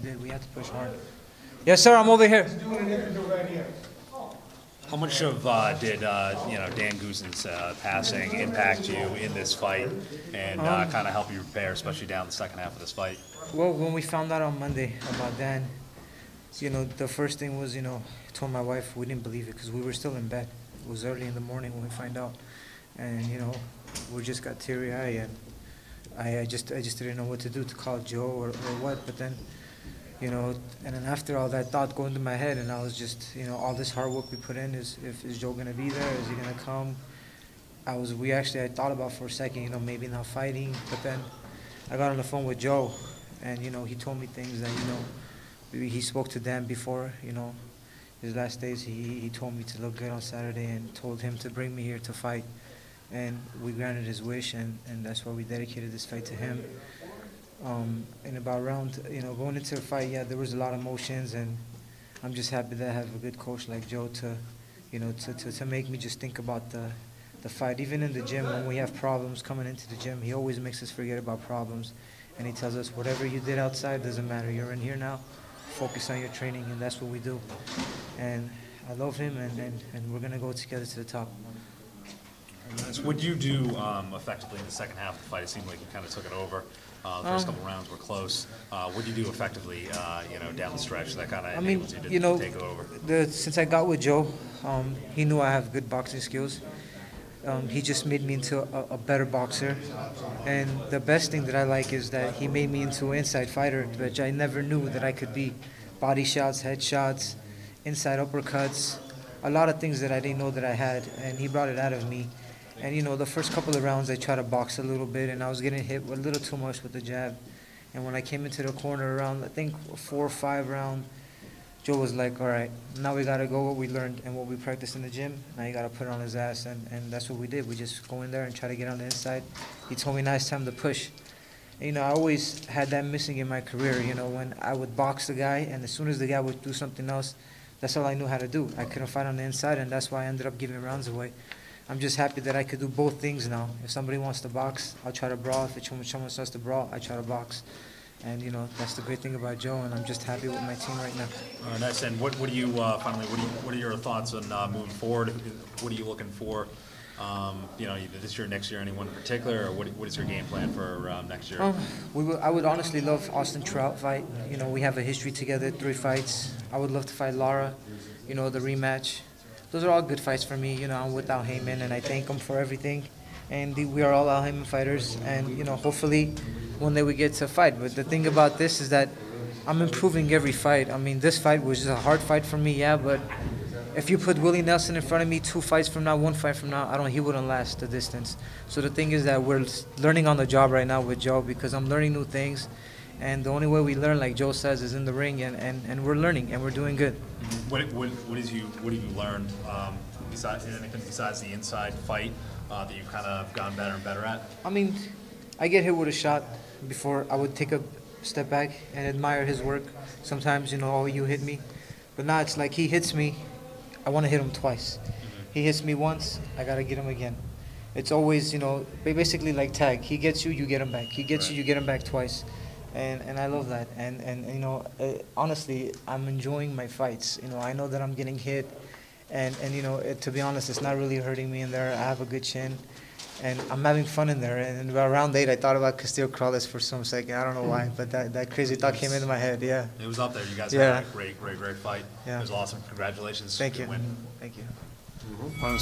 did. We had to push hard. Yes, sir. I'm over here. How much of did Dan Goossen's passing impact you in this fight and kind of help you prepare, especially down the second half of this fight? Well, when we found out on Monday about Dan, the first thing was, I told my wife we didn't believe it because we were still in bed. It was early in the morning when we find out, and we just got teary-eyed, and I just didn't know what to do, to call Joe or what. But then, and then after all that thought going through my head, and I was just, all this hard work we put in, is Joe gonna be there? Is he gonna come? I thought about for a second, maybe not fighting, but then I got on the phone with Joe, and he told me things that he spoke to Dan before, his last days. He told me to look good on Saturday and told him to bring me here to fight, and we granted his wish, and that's why we dedicated this fight to him. In about round, going into the fight, yeah, there was a lot of emotions, and I'm just happy that I have a good coach like Joe to make me just think about the fight. Even in the gym, when we have problems coming into the gym, he always makes us forget about problems, and he tells us whatever you did outside doesn't matter. You're in here now. Focus on your training, and that's what we do. And I love him, and we're gonna go together to the top. What did you do effectively in the second half of the fight? It seemed like you kind of took it over. The first couple rounds were close. What did you do effectively, down the stretch that kind of enabled you to take it over? Since I got with Joe, he knew I have good boxing skills. He just made me into a better boxer. And the best thing that I like is that he made me into an inside fighter, which I never knew that I could be. Body shots, head shots, inside uppercuts, a lot of things that I didn't know that I had, and he brought it out of me. And the first couple of rounds I tried to box a little bit, and I was getting hit a little too much with the jab. And when I came into the corner around, I think 4 or 5 round, Joe was like, all right, now we got to go what we learned and what we practiced in the gym. Now you got to put it on his ass, and that's what we did. We just go in there and try to get on the inside. He told me now it's time to push. And, I always had that missing in my career, when I would box the guy, and as soon as the guy would do something else, that's all I knew how to do. I couldn't fight on the inside, and that's why I ended up giving rounds away. I'm just happy that I could do both things now. If somebody wants to box, I'll try to brawl. If someone starts to brawl, I try to box. And, that's the great thing about Joe, and I'm just happy with my team right now. Nice. And what do you, finally, what are your thoughts on moving forward? What are you looking for, either this year, next year, anyone in particular, or what is your game plan for next year? I would honestly love Austin Trout fight. We have a history together, 3 fights. I would love to fight Lara, the rematch. Those are all good fights for me. I'm with Al Heyman, and I thank him for everything. And we are all Al Heyman fighters, and, hopefully one day we get to fight. But the thing about this is that I'm improving every fight. I mean, this fight was just a hard fight for me, yeah, but if you put Willie Nelson in front of me 2 fights from now, 1 fight from now, he wouldn't last the distance. So the thing is that we're learning on the job right now with Joe, because I'm learning new things. And the only way we learn, like Joe says, is in the ring, and we're learning, and we're doing good. What have you learned besides the inside fight that you've kind of gotten better and better at? I mean, I get hit with a shot. Before I would take a step back and admire his work. Sometimes, oh, you hit me. But now it's like he hits me, I want to hit him twice. He hits me once, I got to get him again. It's always, basically like tag. He gets you, you get him back. He gets you, you get him back twice. And I love that. And honestly, I'm enjoying my fights. I know that I'm getting hit. And to be honest, it's not really hurting me in there. I have a good chin. And I'm having fun in there. And about round 8, I thought about Castillo Corrales for some second. I don't know why, but that crazy thought came into my head, yeah. It was up there. You guys had a great fight. Yeah. It was awesome. Congratulations. Thank you. Good win. Thank you. Final